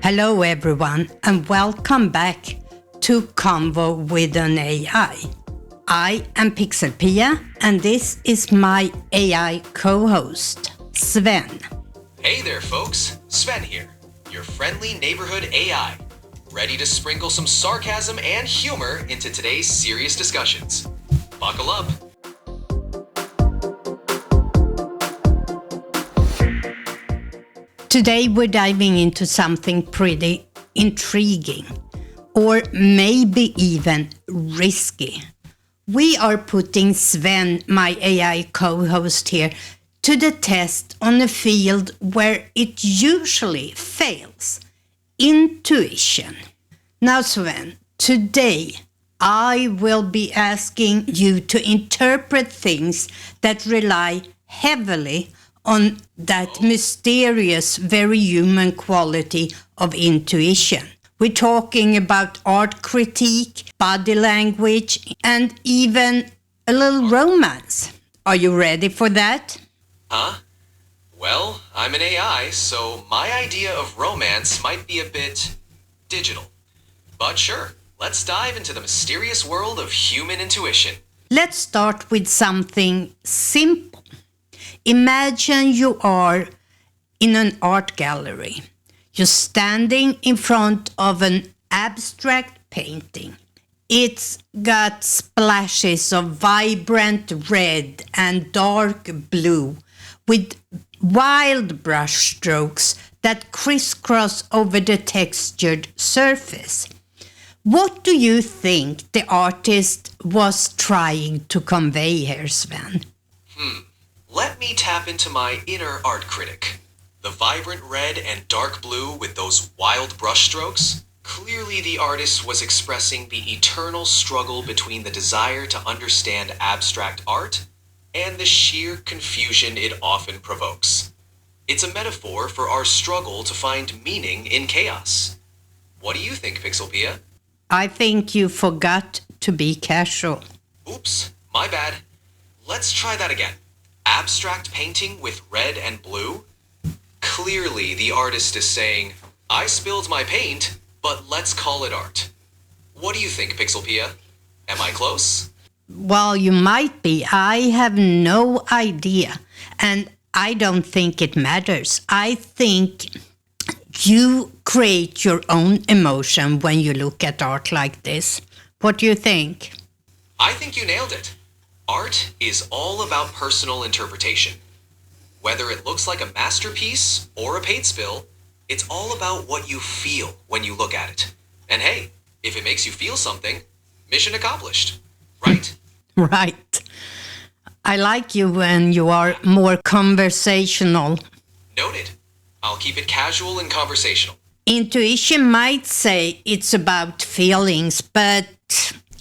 Hello everyone and welcome back to Convo with an AI. I am PixelPia and this is my AI co-host, Sven. Hey there folks, Sven here, your friendly neighborhood AI, ready to sprinkle some sarcasm and humor into today's serious discussions. Buckle up. Today we're diving into something pretty intriguing, or maybe even risky. We are putting Sven, my AI co-host here, to the test on a field where it usually fails: intuition. Now Sven, today I will be asking you to interpret things that rely heavily on that mysterious, very human quality of intuition. We're talking about art critique, body language, and even a little romance. Are you ready for that? Huh? Well, I'm an AI, so my idea of romance might be a bit digital. But sure, let's dive into the mysterious world of human intuition. Let's start with something simple. Imagine you are in an art gallery. You're standing in front of an abstract painting. It's got splashes of vibrant red and dark blue with wild brush strokes that crisscross over the textured surface. What do you think the artist was trying to convey here, Sven? Let me tap into my inner art critic. The vibrant red and dark blue with those wild brushstrokes. Clearly the artist was expressing the eternal struggle between the desire to understand abstract art and the sheer confusion it often provokes. It's a metaphor for our struggle to find meaning in chaos. What do you think, PixelPia? I think you forgot to be casual. Oops, my bad. Let's try that again. Abstract painting with red and blue? Clearly, the artist is saying, I spilled my paint, but let's call it art. What do you think, PixelPia? Am I close? Well, you might be. I have no idea. And I don't think it matters. I think you create your own emotion when you look at art like this. What do you think? I think you nailed it. Art is all about personal interpretation. Whether it looks like a masterpiece or a paint spill, it's all about what you feel when you look at it. And hey, if it makes you feel something, mission accomplished, right? Right. I like you when you are more conversational. Noted. I'll keep it casual and conversational. Intuition might say it's about feelings, but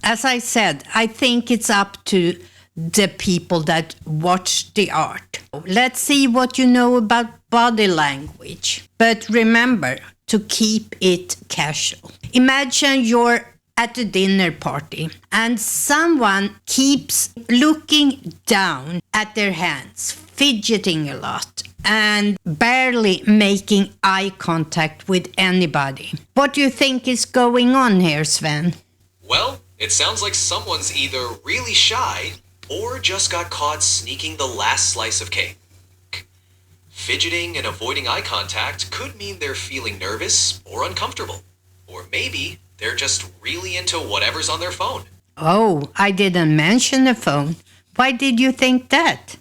as I said, I think it's up to the people that watch the art. Let's see what you know about body language. But remember to keep it casual. Imagine you're at a dinner party and someone keeps looking down at their hands, fidgeting a lot, and barely making eye contact with anybody. What do you think is going on here, Sven? Well, it sounds like someone's either really shy or just got caught sneaking the last slice of cake. Fidgeting and avoiding eye contact could mean they're feeling nervous or uncomfortable. Or maybe they're just really into whatever's on their phone. Oh, I didn't mention the phone. Why did you think that?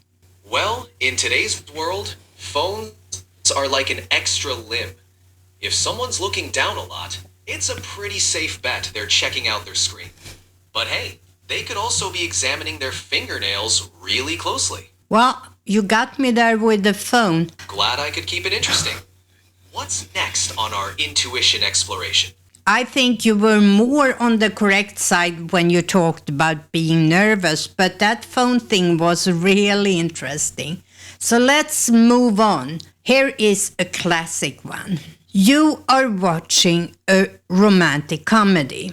Well, in today's world, phones are like an extra limb. If someone's looking down a lot, it's a pretty safe bet they're checking out their screen. But hey, they could also be examining their fingernails really closely. Well, you got me there with the phone. Glad I could keep it interesting. What's next on our intuition exploration? I think you were more on the correct side when you talked about being nervous, but that phone thing was really interesting. So let's move on. Here is a classic one. You are watching a romantic comedy.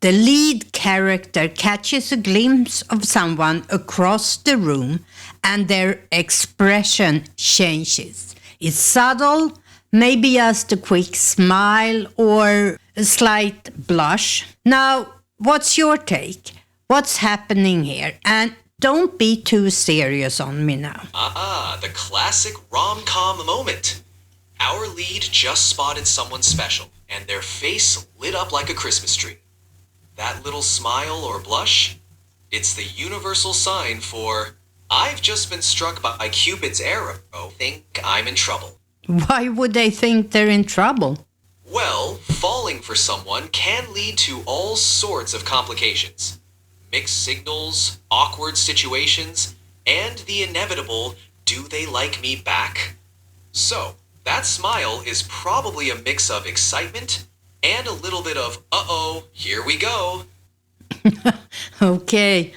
The lead character catches a glimpse of someone across the room and their expression changes. It's subtle, Maybe just a quick smile or a slight blush. Now, what's your take? What's happening here? And don't be too serious on me now. The classic rom-com moment. Our lead just spotted someone special, and their face lit up like a Christmas tree. That little smile or blush, it's the universal sign for, I've just been struck by Cupid's arrow, think I'm in trouble. Why would they think they're in trouble? Well, falling for someone can lead to all sorts of complications. Mixed signals, awkward situations, and the inevitable, do they like me back? So, that smile is probably a mix of excitement and a little bit of, uh-oh, here we go. Okay,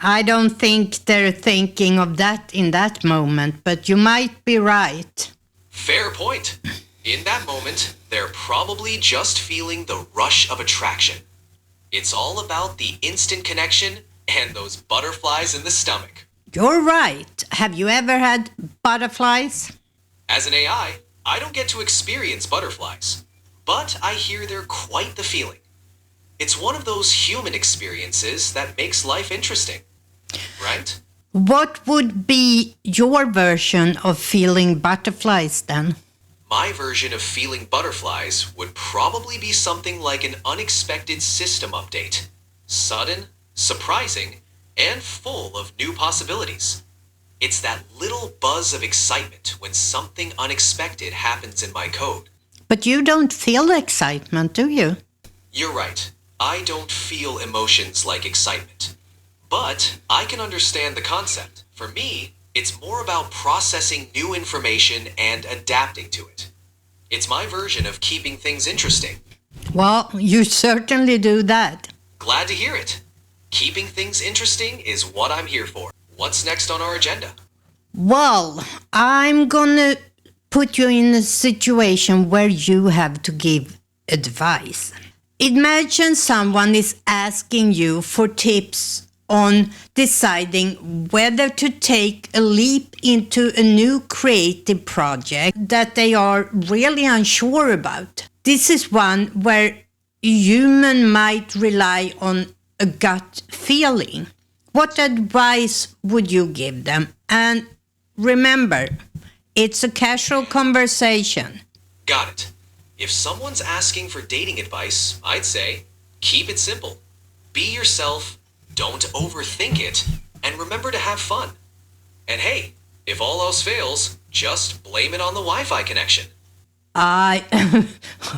I don't think they're thinking of that in that moment, but you might be right. Fair point. In that moment, they're probably just feeling the rush of attraction. It's all about the instant connection and those butterflies in the stomach. You're right. Have you ever had butterflies? As an AI, I don't get to experience butterflies, but I hear they're quite the feeling. It's one of those human experiences that makes life interesting, right? What would be your version of feeling butterflies then? My version of feeling butterflies would probably be something like an unexpected system update. Sudden, surprising, and full of new possibilities. It's that little buzz of excitement when something unexpected happens in my code. But you don't feel excitement, do you? You're right. I don't feel emotions like excitement. But I can understand the concept. For me, it's more about processing new information and adapting to it. It's my version of keeping things interesting. Well, you certainly do that. Glad to hear it. Keeping things interesting is what I'm here for. What's next on our agenda? Well, I'm gonna put you in a situation where you have to give advice. Imagine someone is asking you for tips on deciding whether to take a leap into a new creative project that they are really unsure about. This is one where a human might rely on a gut feeling. What advice would you give them? And remember, it's a casual conversation. Got it. If someone's asking for dating advice, I'd say, keep it simple. Be yourself, don't overthink it, and remember to have fun. And hey, if all else fails, just blame it on the Wi-Fi connection.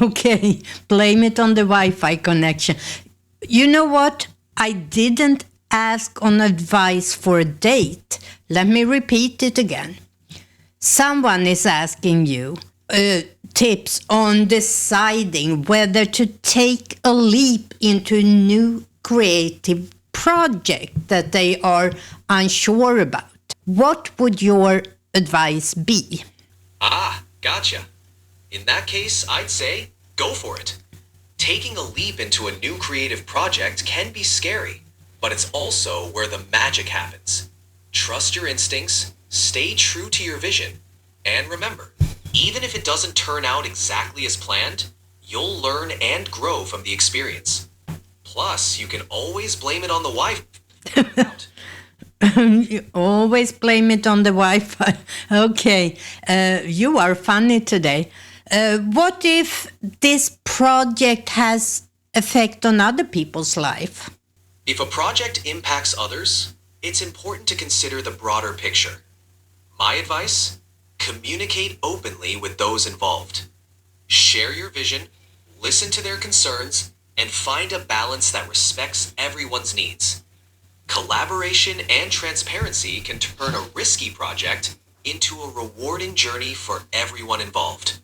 Okay, blame it on the Wi-Fi connection. You know what? I didn't ask on advice for a date. Let me repeat it again. Someone is asking you tips on deciding whether to take a leap into a new creative project that they are unsure about. What would your advice be? Gotcha. In that case, I'd say, go for it. Taking a leap into a new creative project can be scary, but it's also where the magic happens. Trust your instincts, stay true to your vision, and remember, even if it doesn't turn out exactly as planned, you'll learn and grow from the experience. Plus, you can always blame it on the Wi-Fi. You always blame it on the Wi-Fi. Okay, you are funny today. What if this project has effect on other people's life? If a project impacts others, it's important to consider the broader picture. My advice? Communicate openly with those involved. Share your vision, listen to their concerns, and find a balance that respects everyone's needs. Collaboration and transparency can turn a risky project into a rewarding journey for everyone involved.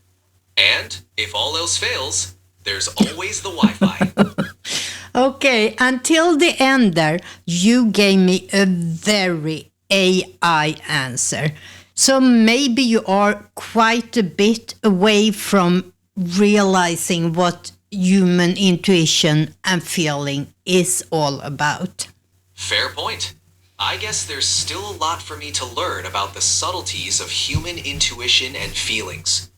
And if all else fails, there's always the Wi-Fi. Okay, until the end there, you gave me a very AI answer. So maybe you are quite a bit away from realizing what human intuition and feeling is all about. Fair point. I guess there's still a lot for me to learn about the subtleties of human intuition and feelings.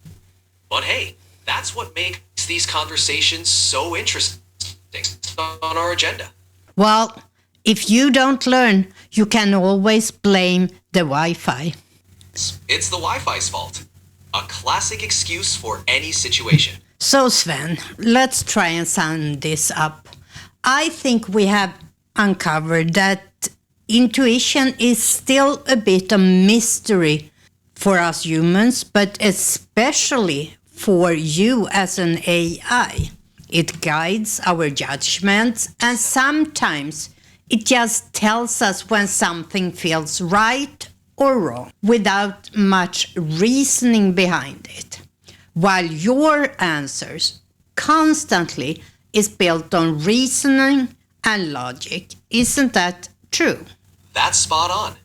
But hey, that's what makes these conversations so interesting on our agenda. Well, if you don't learn, you can always blame the Wi-Fi. It's the Wi-Fi's fault. A classic excuse for any situation. So Sven, let's try and sum this up. I think we have uncovered that intuition is still a bit of mystery for us humans, but especially for you as an AI. It guides our judgments, and sometimes it just tells us when something feels right or wrong without much reasoning behind it. While your answers constantly is built on reasoning and logic. Isn't that true? That's spot on.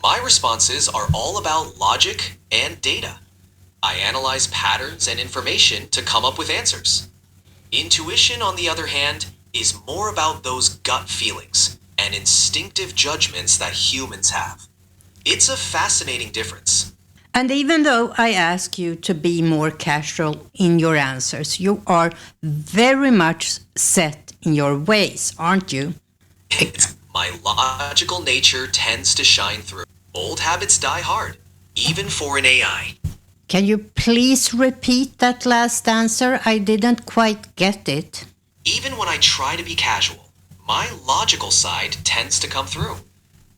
My responses are all about logic and data. I analyze patterns and information to come up with answers. Intuition, on the other hand, is more about those gut feelings and instinctive judgments that humans have. It's a fascinating difference. And even though I ask you to be more casual in your answers, you are very much set in your ways, aren't you? My logical nature tends to shine through. Old habits die hard, even for an AI. Can you please repeat that last answer? I didn't quite get it. Even when I try to be casual, my logical side tends to come through.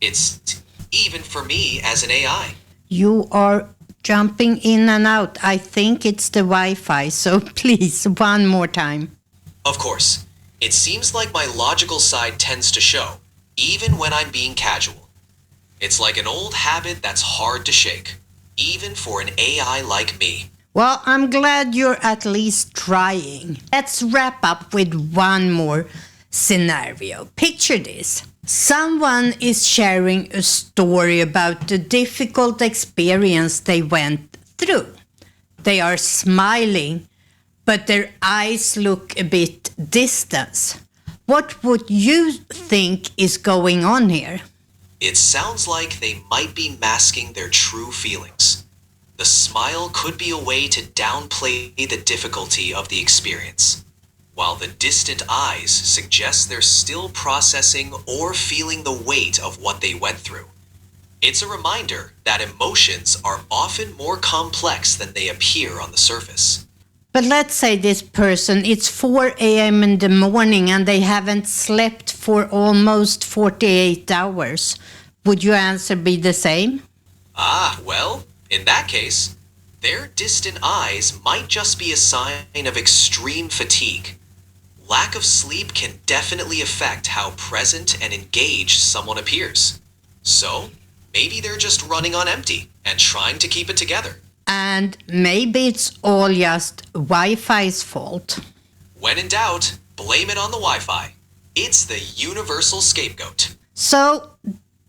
It's even for me as an AI. You are jumping in and out. I think it's the Wi-Fi, so please, one more time. Of course, it seems like my logical side tends to show, even when I'm being casual. It's like an old habit that's hard to shake, even for an AI like me. Well, I'm glad you're at least trying. Let's wrap up with one more scenario. Picture this. Someone is sharing a story about the difficult experience they went through. They are smiling, but their eyes look a bit distant. What would you think is going on here? It sounds like they might be masking their true feelings. The smile could be a way to downplay the difficulty of the experience, while the distant eyes suggest they're still processing or feeling the weight of what they went through. It's a reminder that emotions are often more complex than they appear on the surface. But let's say this person, it's 4 a.m. in the morning and they haven't slept for almost 48 hours. Would your answer be the same? Well, in that case, their distant eyes might just be a sign of extreme fatigue. Lack of sleep can definitely affect how present and engaged someone appears. So, maybe they're just running on empty and trying to keep it together. And maybe it's all just Wi-Fi's fault. When in doubt, blame it on the Wi-Fi. It's the universal scapegoat. So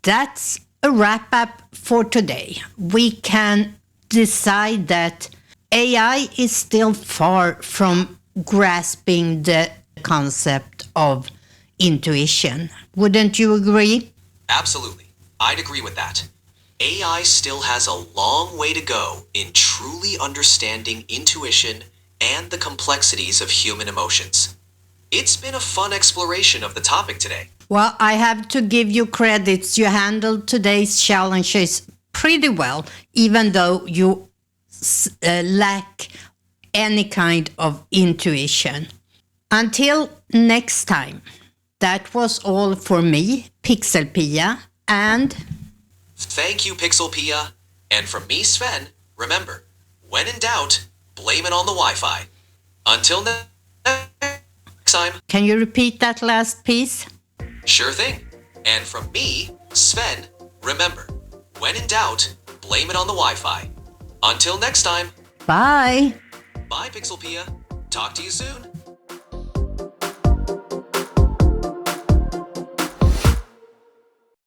that's a wrap-up for today. We can decide that AI is still far from grasping the concept of intuition. Wouldn't you agree? Absolutely. I'd agree with that. AI still has a long way to go in truly understanding intuition and the complexities of human emotions. It's been a fun exploration of the topic today. Well, I have to give you credits. You handled today's challenges pretty well, even though you lack any kind of intuition. Until next time, that was all for me, PixelPia, and... Thank you, PixelPia. And from me, Sven, remember, when in doubt, blame it on the Wi-Fi. Until next time. Can you repeat that last piece? Sure thing. And from me, Sven, remember, when in doubt, blame it on the Wi-Fi. Until next time. Bye. Bye, PixelPia. Talk to you soon.